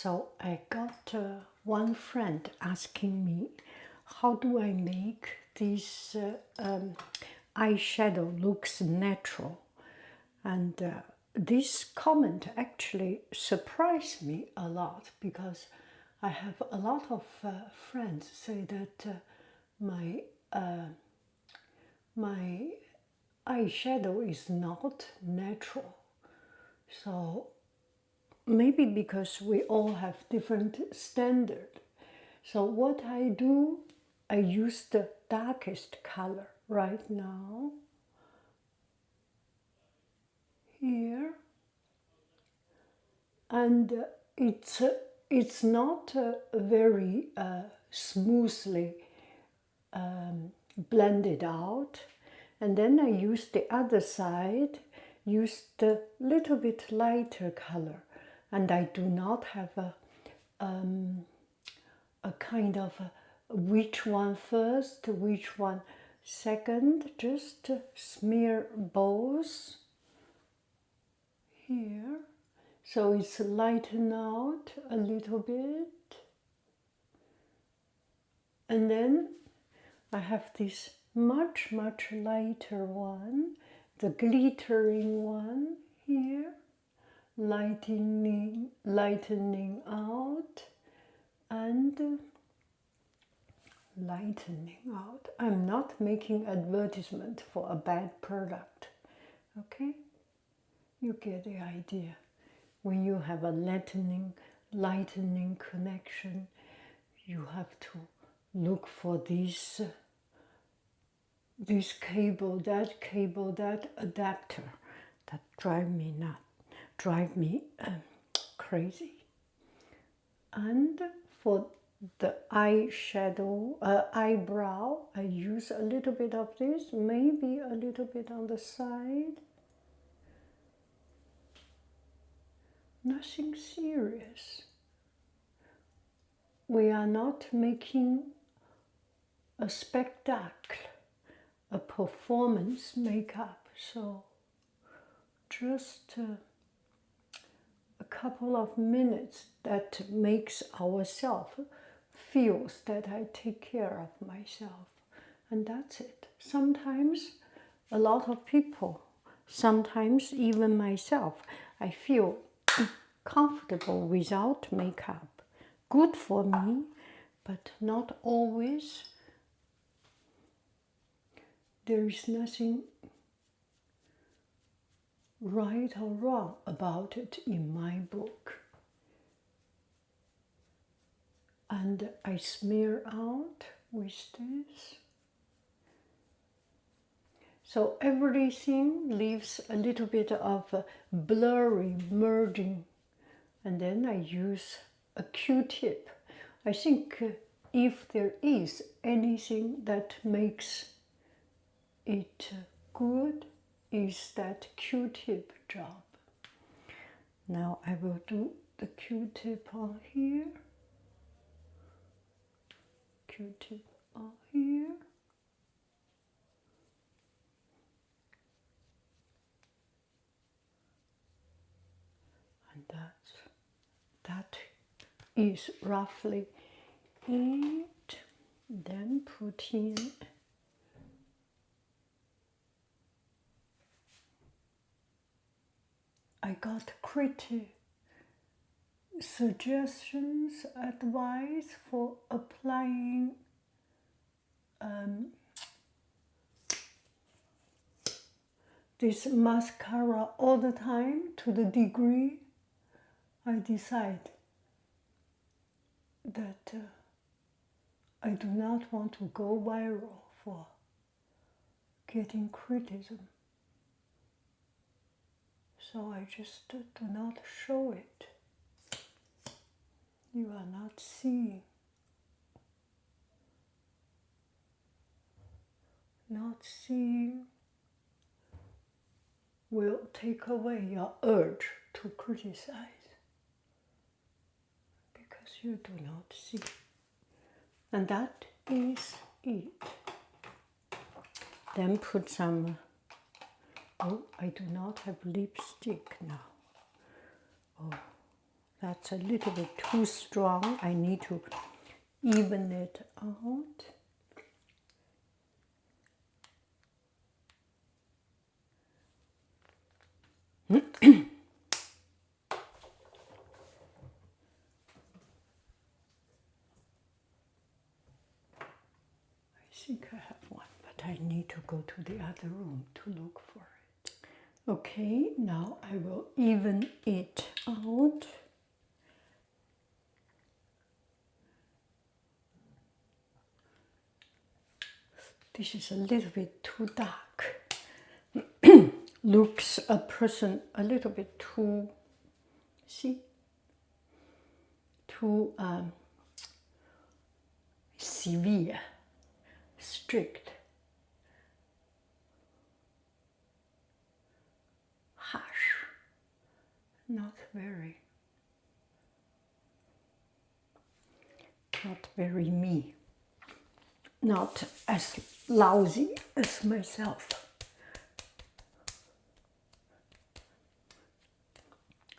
So I got one friend asking me, how do I make this eyeshadow looks natural? And this comment actually surprised me a lot, because I have a lot of friends say that my eyeshadow is not natural. So maybe because we all have different standard. So what I do, I use the darkest color right now here, and it's not very smoothly blended out. And then I use the other side, use the little bit lighter color, and I do not have a kind of which one first, which one second, just smear both here, so it's lighten out a little bit. And then I have this much lighter one, the glittering one here, lightening out and lightening out. I'm not making advertisement for a bad product, okay? You get the idea. When you have a lightening connection, you have to look for this cable, that adapter that drive me crazy. And for the eyeshadow, eyebrow, I use a little bit of this, maybe a little bit on the side. Nothing serious. We are not making a spectacle, a performance makeup, so just a couple of minutes that makes ourselves feels that I take care of myself, and that's it. Sometimes a lot of people, sometimes even myself, I feel comfortable without makeup. Good for me, but not always. There is nothing right or wrong about it in my book. And I smear out with this. So everything leaves a little bit of a blurry merging. And then I use a Q-tip. I think if there is anything that makes it good, is that Q-tip job. Now I will do the Q-tip on here, Q-tip on here, and that is roughly it. Then put in I got pretty suggestions, advice for applying this mascara all the time to the degree I decide that I do not want to go viral for getting criticism. So I just do not show it. You are not seeing. Not seeing will take away your urge to criticize, because you do not see. And that is it. Then put some, oh, I do not have lipstick now. Oh, That's a little bit too strong. I need to even it out. I think I have one, but I need to go to the other room to look for it. Okay, now I will even it out. This is a little bit too dark. Looks a person a little bit too, see, too severe, strict, harsh, not very me, not as lousy as myself.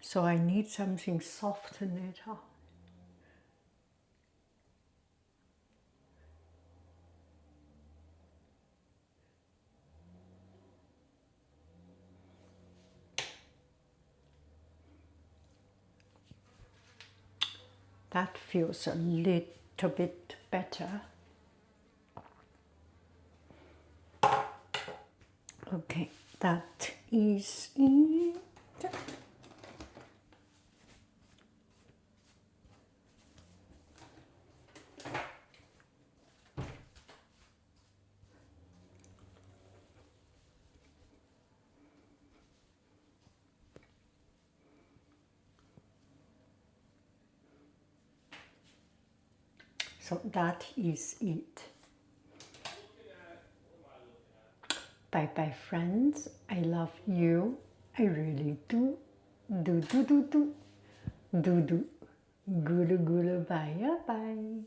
So I need something soften it up. That feels a little bit better. Okay, that is it. So that is it. Bye bye friends. I love you. I really do. Do do do do. Do do. Gulu gulu bye bye.